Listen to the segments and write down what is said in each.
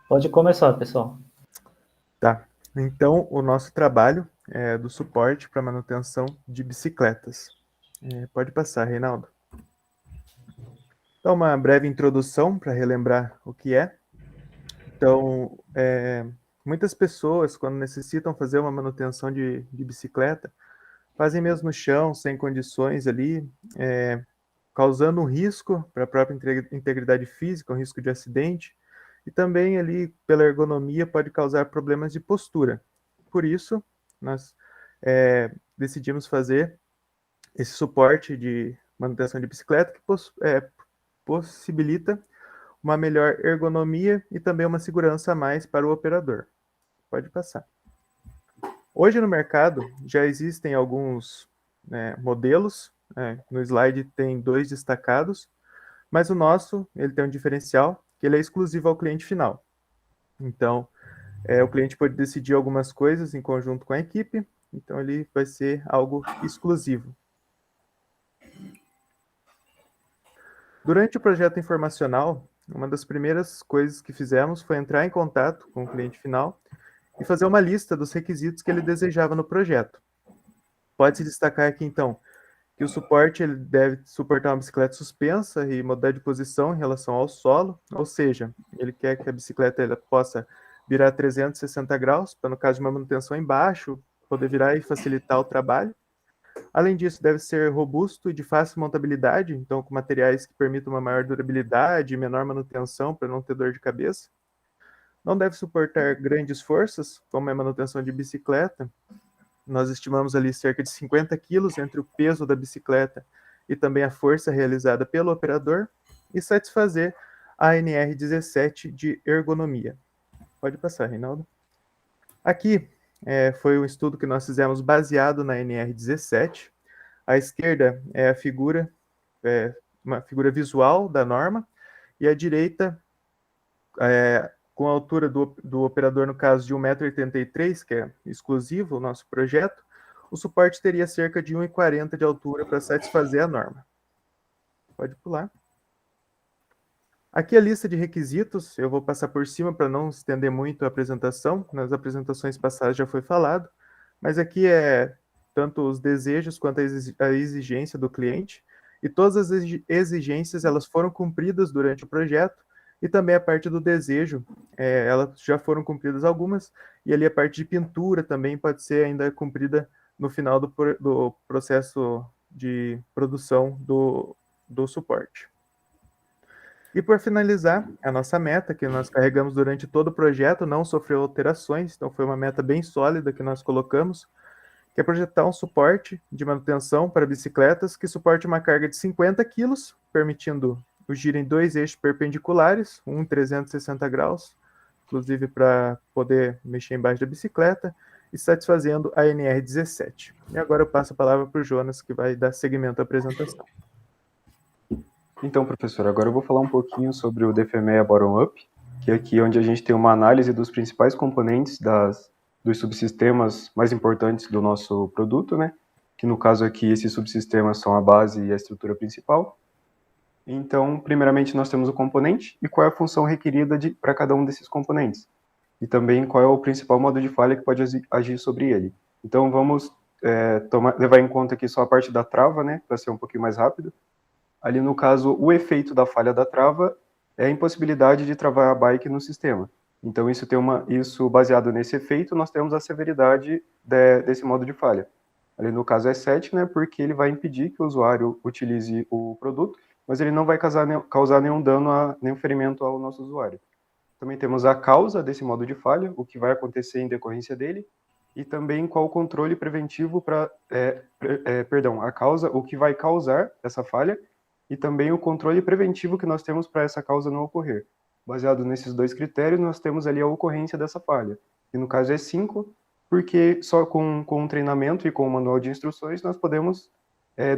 Pode começar, pessoal. Tá. Então, o nosso trabalho é do suporte para manutenção de bicicletas. Pode passar, Reinaldo. Então, uma breve introdução para relembrar o que é. Então, muitas pessoas, quando necessitam fazer uma manutenção de bicicleta, fazem mesmo no chão, sem condições ali, causando um risco para a própria integridade física, um risco de acidente, e também ali, pela ergonomia, pode causar problemas de postura. Por isso, nós decidimos fazer esse suporte de manutenção de bicicleta que possibilita uma melhor ergonomia e também uma segurança a mais para o operador. Pode passar. Hoje no mercado já existem alguns modelos, no slide tem 2 destacados, mas o nosso ele tem um diferencial que ele é exclusivo ao cliente final. Então, o cliente pode decidir algumas coisas em conjunto com a equipe, então ele vai ser algo exclusivo. Durante o projeto informacional, uma das primeiras coisas que fizemos foi entrar em contato com o cliente final e fazer uma lista dos requisitos que ele desejava no projeto. Pode-se destacar aqui, então, que o suporte ele deve suportar uma bicicleta suspensa e mudar de posição em relação ao solo, ou seja, ele quer que a bicicleta ela possa virar 360 graus, para no caso de uma manutenção embaixo, poder virar e facilitar o trabalho. Além disso, deve ser robusto e de fácil montabilidade, então com materiais que permitam uma maior durabilidade e menor manutenção para não ter dor de cabeça. Não deve suportar grandes forças, como é a manutenção de bicicleta. Nós estimamos ali cerca de 50 quilos entre o peso da bicicleta e também a força realizada pelo operador e satisfazer a NR17 de ergonomia. Pode passar, Reinaldo. Aqui foi um estudo que nós fizemos baseado na NR17. À esquerda é a figura, uma figura visual da norma, e à direita, com a altura do operador, no caso de 1,83 m, que é exclusivo o nosso projeto, o suporte teria cerca de 1,40 m de altura para satisfazer a norma. Pode pular. Aqui a lista de requisitos, eu vou passar por cima para não estender muito a apresentação, nas apresentações passadas já foi falado, mas aqui é tanto os desejos quanto a exigência do cliente, e todas as exigências elas foram cumpridas durante o projeto, e também a parte do desejo, elas já foram cumpridas algumas, e ali a parte de pintura também pode ser ainda cumprida no final do processo de produção do suporte. E por finalizar, a nossa meta, que nós carregamos durante todo o projeto, não sofreu alterações, então foi uma meta bem sólida que nós colocamos, que é projetar um suporte de manutenção para bicicletas que suporte uma carga de 50 quilos, permitindo o giro em 2 eixos perpendiculares, um em 360 graus, inclusive para poder mexer embaixo da bicicleta, e satisfazendo a NR17. E agora eu passo a palavra para o Jonas, que vai dar seguimento à apresentação. Então, professor, agora eu vou falar um pouquinho sobre o DFMEA Bottom-Up, que é aqui onde a gente tem uma análise dos principais componentes dos subsistemas mais importantes do nosso produto, né? Que no caso aqui, esses subsistemas são a base e a estrutura principal. Então, primeiramente, nós temos o componente e qual é a função requerida para cada um desses componentes. E também qual é o principal modo de falha que pode agir sobre ele. Então, vamos levar em conta aqui só a parte da trava, né? Para ser um pouquinho mais rápido. Ali, no caso, o efeito da falha da trava é a impossibilidade de travar a bike no sistema. Então, isso baseado nesse efeito, nós temos a severidade desse modo de falha. Ali, no caso, é 7, né, porque ele vai impedir que o usuário utilize o produto, mas ele não vai causar nenhum dano, nenhum ferimento ao nosso usuário. Também temos a causa desse modo de falha, o que vai acontecer em decorrência dele, e também qual o controle preventivo a causa, o que vai causar essa falha, e também o controle preventivo que nós temos para essa causa não ocorrer. Baseado nesses dois critérios, nós temos ali a ocorrência dessa falha, que no caso é 5, porque só com um treinamento e com o manual de instruções nós podemos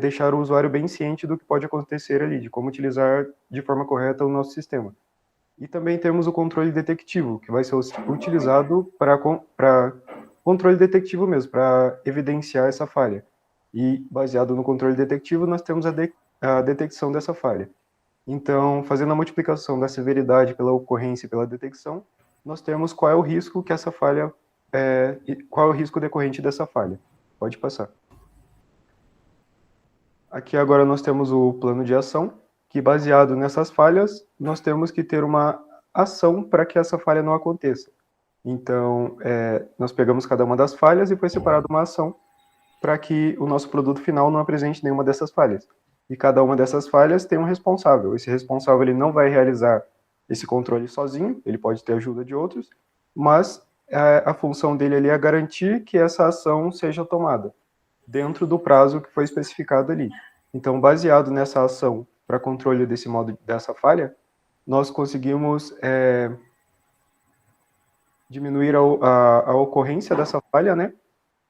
deixar o usuário bem ciente do que pode acontecer ali, de como utilizar de forma correta o nosso sistema. E também temos o controle detectivo, que vai ser utilizado para controle detectivo mesmo, para evidenciar essa falha. E baseado no controle detectivo, nós temos a detecção dessa falha. Então, fazendo a multiplicação da severidade pela ocorrência e pela detecção, nós temos qual é o risco que essa falha, qual é o risco decorrente dessa falha. Pode passar. Aqui agora nós temos o plano de ação, que baseado nessas falhas, nós temos que ter uma ação para que essa falha não aconteça. Então, nós pegamos cada uma das falhas e foi separada uma ação para que o nosso produto final não apresente nenhuma dessas falhas. E cada uma dessas falhas tem um responsável. Esse responsável ele não vai realizar esse controle sozinho, ele pode ter ajuda de outros, mas a função dele ali é garantir que essa ação seja tomada dentro do prazo que foi especificado ali. Então, baseado nessa ação para controle dessa falha, nós conseguimos diminuir a ocorrência dessa falha, né?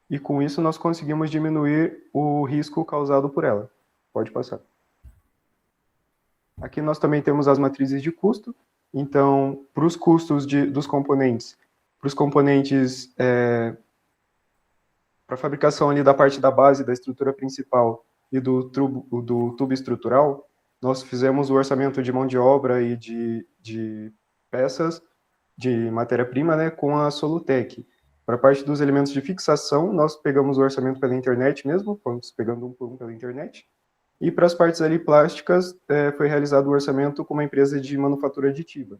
E com isso nós conseguimos diminuir o risco causado por ela. Pode passar. Aqui nós também temos as matrizes de custo. Então, para os custos dos componentes, para os componentes para a fabricação ali da parte da base, da estrutura principal e do tubo estrutural, nós fizemos o orçamento de mão de obra e de peças, de matéria-prima, né, com a Solutec. Para a parte dos elementos de fixação, nós pegamos o orçamento pela internet mesmo, fomos pegando um por um pela internet. E para as partes ali plásticas, foi realizado o orçamento com uma empresa de manufatura aditiva.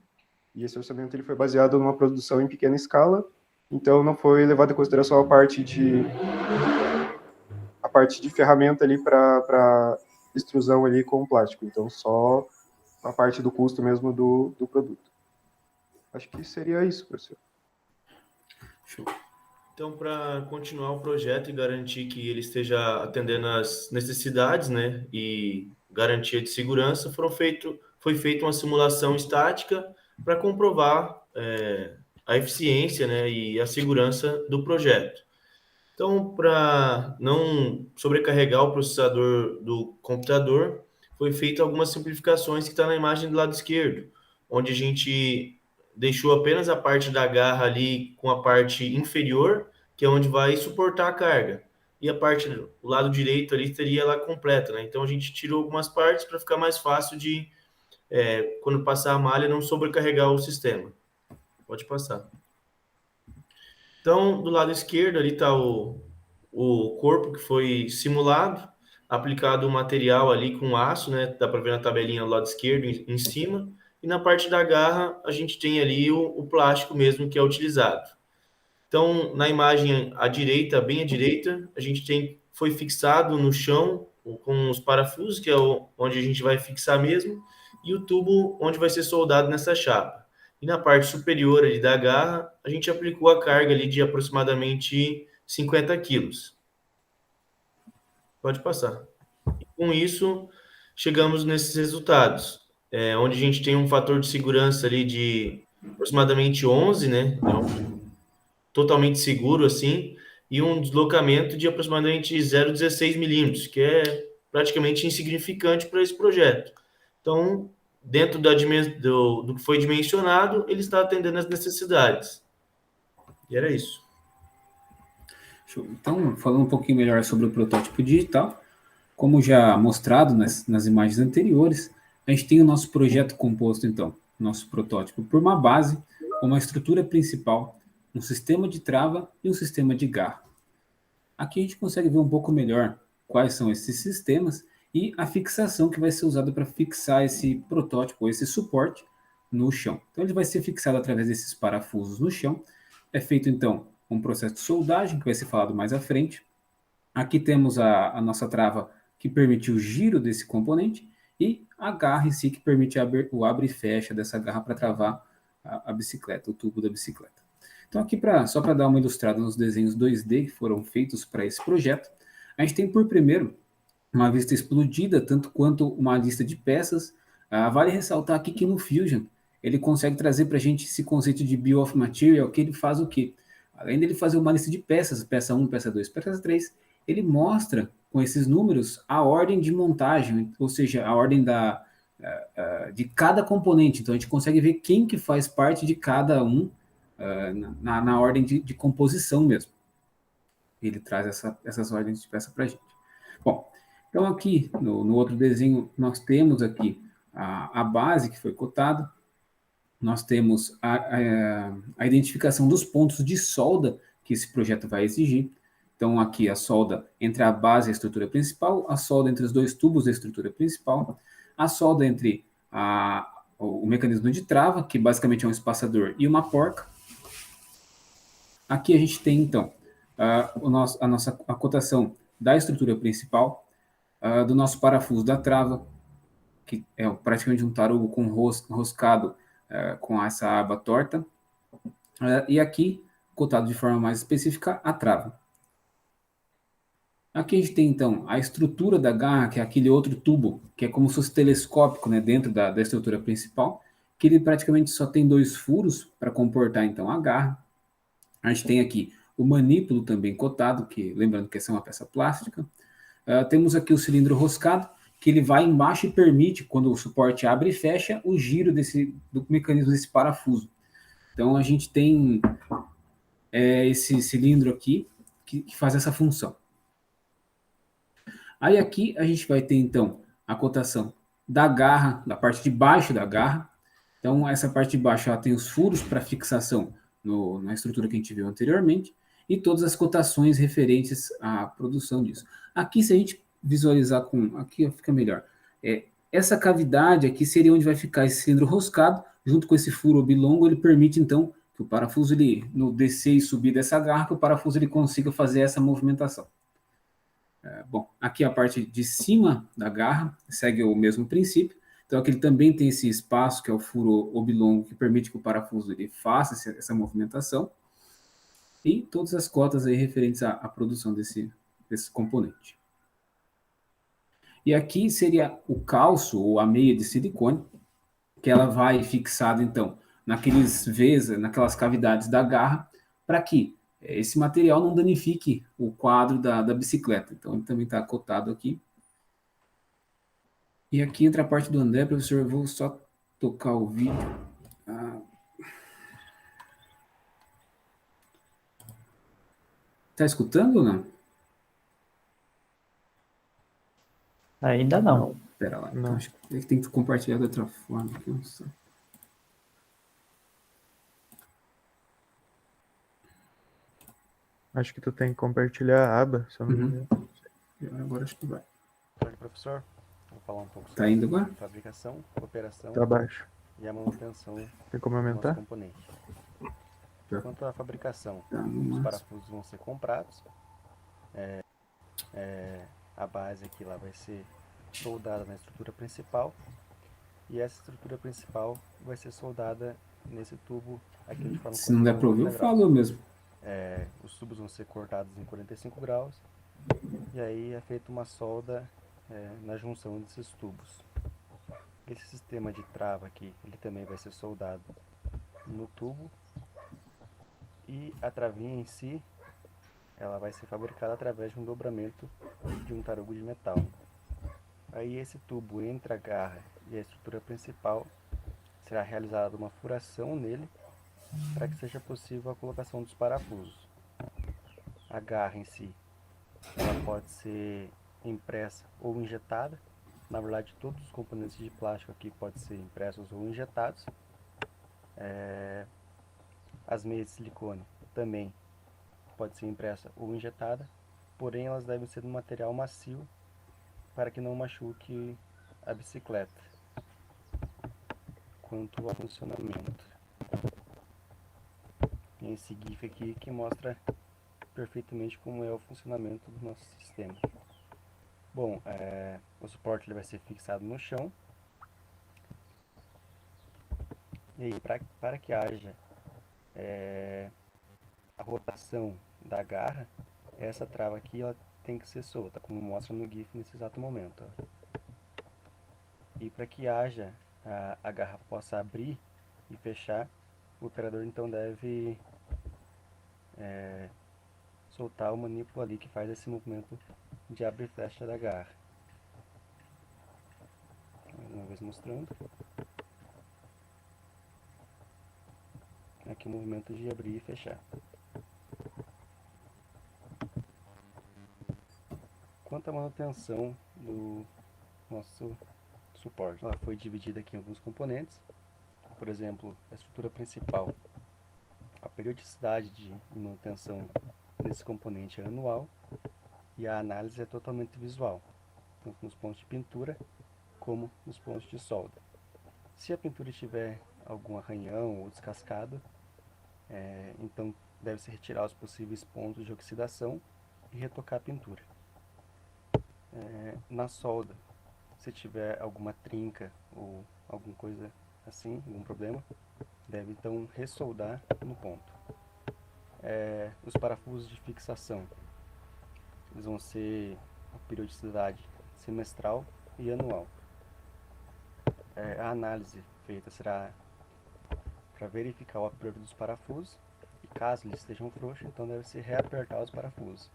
E esse orçamento ele foi baseado numa produção em pequena escala, então não foi levado em consideração a parte de ferramenta ali para extrusão ali com plástico. Então só a parte do custo mesmo do produto. Acho que seria isso, professor. Show. Então, para continuar o projeto e garantir que ele esteja atendendo às necessidades, né, e garantia de segurança, foi feita uma simulação estática para comprovar a eficiência, né, e a segurança do projeto. Então, para não sobrecarregar o processador do computador, foi feita algumas simplificações que está na imagem do lado esquerdo, onde a gente deixou apenas a parte da garra ali com a parte inferior, que é onde vai suportar a carga. E a parte do lado direito ali teria ela completa, né? Então a gente tirou algumas partes para ficar mais fácil de, quando passar a malha, não sobrecarregar o sistema. Pode passar. Então, do lado esquerdo ali está o corpo que foi simulado, aplicado o material ali com aço, né? Dá para ver na tabelinha do lado esquerdo em cima. E na parte da garra, a gente tem ali o plástico mesmo que é utilizado. Então, na imagem à direita, bem à direita, a gente foi fixado no chão com os parafusos, que é onde a gente vai fixar mesmo, e o tubo onde vai ser soldado nessa chapa. E na parte superior ali da garra, a gente aplicou a carga ali de aproximadamente 50 quilos. Pode passar. E com isso, chegamos nesses resultados, onde a gente tem um fator de segurança ali de aproximadamente 11, né? Totalmente seguro, assim, e um deslocamento de aproximadamente 0,16 milímetros, que é praticamente insignificante para esse projeto. Então, dentro do que foi dimensionado, ele está atendendo às necessidades. E era isso. Show. Então, falando um pouquinho melhor sobre o protótipo digital, como já mostrado nas imagens anteriores, a gente tem o nosso projeto composto, então, nosso protótipo, por uma base, uma estrutura principal, um sistema de trava e um sistema de garra. Aqui a gente consegue ver um pouco melhor quais são esses sistemas e a fixação que vai ser usada para fixar esse protótipo, esse suporte no chão. Então ele vai ser fixado através desses parafusos no chão. É feito então um processo de soldagem que vai ser falado mais à frente. Aqui temos a nossa trava que permite o giro desse componente e a garra em si que permite o abre e fecha dessa garra para travar a bicicleta, o tubo da bicicleta. Então aqui, só para dar uma ilustrada nos desenhos 2D que foram feitos para esse projeto, a gente tem por primeiro uma vista explodida, tanto quanto uma lista de peças. Vale ressaltar aqui que no Fusion, ele consegue trazer para a gente esse conceito de Bill of Material, que ele faz o quê? Além dele fazer uma lista de peças, peça 1, peça 2, peça 3, ele mostra com esses números a ordem de montagem, ou seja, a ordem de cada componente. Então a gente consegue ver quem que faz parte de cada um, na ordem de composição mesmo. Ele traz essas ordens de peça para a gente. Bom, então aqui no outro desenho nós temos aqui a base que foi cotada. nós temos a identificação dos pontos de solda que esse projeto vai exigir. Então, aqui a solda entre a base e a estrutura principal, a solda entre os dois tubos da estrutura principal, a solda entre o mecanismo de trava, que basicamente é um espaçador, e uma porca. Aqui a gente tem, então, a cotação da estrutura principal, do nosso parafuso da trava, que é praticamente um tarugo com roscado com essa aba torta. E aqui, cotado de forma mais específica, a trava. Aqui a gente tem, então, a estrutura da garra, que é aquele outro tubo, que é como se fosse telescópico, né, dentro da estrutura principal, que ele praticamente só tem 2 furos para comportar, então, a garra. A gente tem aqui o manípulo também cotado, que lembrando que essa é uma peça plástica. Temos aqui o cilindro roscado, que ele vai embaixo e permite, quando o suporte abre e fecha, o giro do mecanismo desse parafuso. Então a gente tem esse cilindro aqui que faz essa função. Aí aqui a gente vai ter então a cotação da garra, da parte de baixo da garra. Então essa parte de baixo ela tem os furos para fixação na estrutura que a gente viu anteriormente e todas as cotações referentes à produção disso. Aqui se a gente visualizar aqui fica melhor. Essa cavidade aqui seria onde vai ficar esse cilindro roscado, junto com esse furo oblongo, ele permite então que o parafuso no descer e subir dessa garra, que o parafuso ele consiga fazer essa movimentação. Bom, aqui a parte de cima da garra segue o mesmo princípio. Então aqui ele também tem esse espaço, que é o furo oblongo, que permite que o parafuso ele faça essa movimentação. E todas as cotas aí referentes à produção desse componente. E aqui seria o calço, ou a meia de silicone, que ela vai fixada, então, naquelas cavidades da garra, para que esse material não danifique o quadro da bicicleta. Então, ele também está cotado aqui. E aqui entra a parte do André, professor, eu vou só tocar o vídeo. Tá escutando ou não? Ainda não. Pera lá, Não. então acho que tem que compartilhar de outra forma. Aqui, não sei. Acho que tu tem que compartilhar a aba, se eu não me engano. Agora acho que vai. Olha, professor, vou falar um pouco Tá sobre indo agora? fabricação, operação Tá abaixo. e a manutenção Tem como do nosso aumentar? componente. Tá. Quanto à fabricação, Tá, no os máximo. parafusos vão ser comprados, a base aqui lá vai ser soldada na estrutura principal e essa estrutura principal vai ser soldada nesse tubo aqui de forma Se não der para ouvir, eu 90 graus. falo mesmo. Os tubos vão ser cortados em 45 graus e aí é feita uma solda na junção desses tubos. Esse sistema de trava aqui, ele também vai ser soldado no tubo e a travinha em si, ela vai ser fabricada através de um dobramento de um tarugo de metal. Aí esse tubo entre a garra e a estrutura principal será realizada uma furação nele para que seja possível a colocação dos parafusos. A garra em si, ela pode ser impressa ou injetada. Na verdade, todos os componentes de plástico aqui podem ser impressos ou injetados. As meias de silicone também pode ser impressa ou injetada, porém elas devem ser de um material macio para que não machuque a bicicleta. Quanto ao funcionamento, tem esse GIF aqui que mostra perfeitamente como é o funcionamento do nosso sistema. Bom, o suporte ele vai ser fixado no chão. E aí, para que haja a rotação da garra, essa trava aqui ela tem que ser solta, como mostra no GIF nesse exato momento. Ó. E para que haja a garra possa abrir e fechar, o operador então deve soltar o manípulo ali que faz esse movimento de abre e fecha da garra. Mais uma vez mostrando. Aqui o movimento de abrir e fechar. Quanto à manutenção do nosso suporte, ela foi dividida aqui em alguns componentes. por exemplo, a estrutura principal, a periodicidade de manutenção desse componente é anual e a análise é totalmente visual, tanto nos pontos de pintura como nos pontos de solda. Se a pintura tiver algum arranhão ou descascado, então deve-se retirar os possíveis pontos de oxidação e retocar a pintura. Na solda, se tiver alguma trinca ou alguma coisa assim, algum problema, deve então ressoldar no ponto. Os parafusos de fixação, eles vão ser a periodicidade semestral e anual. A análise feita será para verificar o aperto dos parafusos e caso eles estejam frouxos, então deve-se reapertar os parafusos.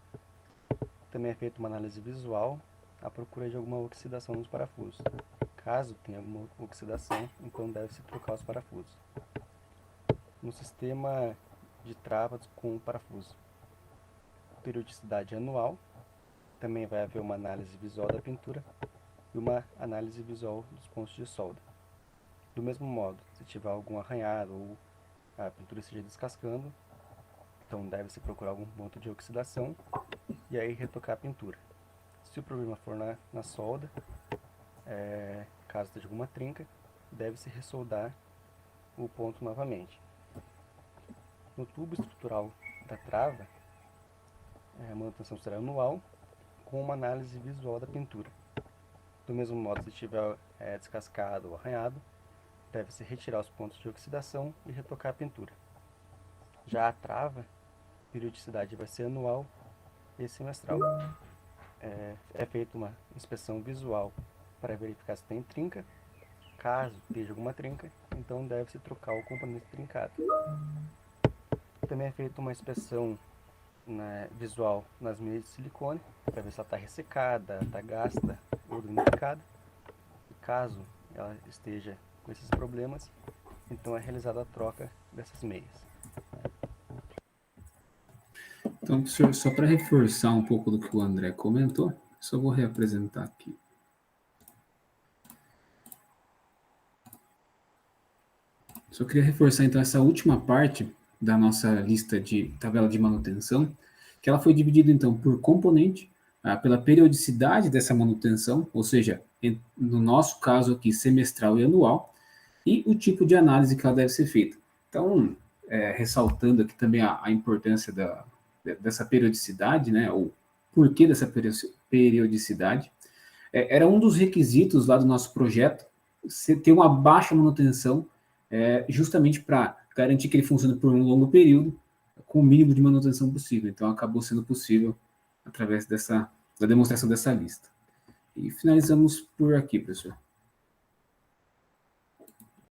Também é feita uma análise visual à procura de alguma oxidação nos parafusos. Caso tenha alguma oxidação, então deve-se trocar os parafusos. No sistema de travas com parafuso, periodicidade anual, também vai haver uma análise visual da pintura e uma análise visual dos pontos de solda. Do mesmo modo, se tiver algum arranhado ou a pintura esteja descascando, então deve-se procurar algum ponto de oxidação e aí retocar a pintura. Se o problema for na solda, caso esteja alguma trinca, deve-se ressoldar o ponto novamente. No tubo estrutural da trava, a manutenção será anual, com uma análise visual da pintura. Do mesmo modo, se estiver descascado ou arranhado, deve-se retirar os pontos de oxidação e retocar a pintura. Já a trava, a periodicidade vai ser anual e semestral. É feita uma inspeção visual para verificar se tem trinca. Caso esteja alguma trinca, então deve-se trocar o componente trincado. Também é feita uma inspeção visual nas meias de silicone, para ver se ela está ressecada, está gasta ou danificada. E caso ela esteja com esses problemas, então é realizada a troca dessas meias. Então, professor, só para reforçar um pouco do que o André comentou, só vou reapresentar aqui. Só queria reforçar, então, essa última parte da nossa lista de tabela de manutenção, que ela foi dividida, então, por componente, pela periodicidade dessa manutenção, ou seja, no nosso caso aqui, semestral e anual, e o tipo de análise que ela deve ser feita. Então, ressaltando aqui também a importância dessa periodicidade, né, o porquê dessa periodicidade, era um dos requisitos lá do nosso projeto, ter uma baixa manutenção, justamente para garantir que ele funcione por um longo período, com o mínimo de manutenção possível. Então, acabou sendo possível através da demonstração dessa lista. E finalizamos por aqui, professor.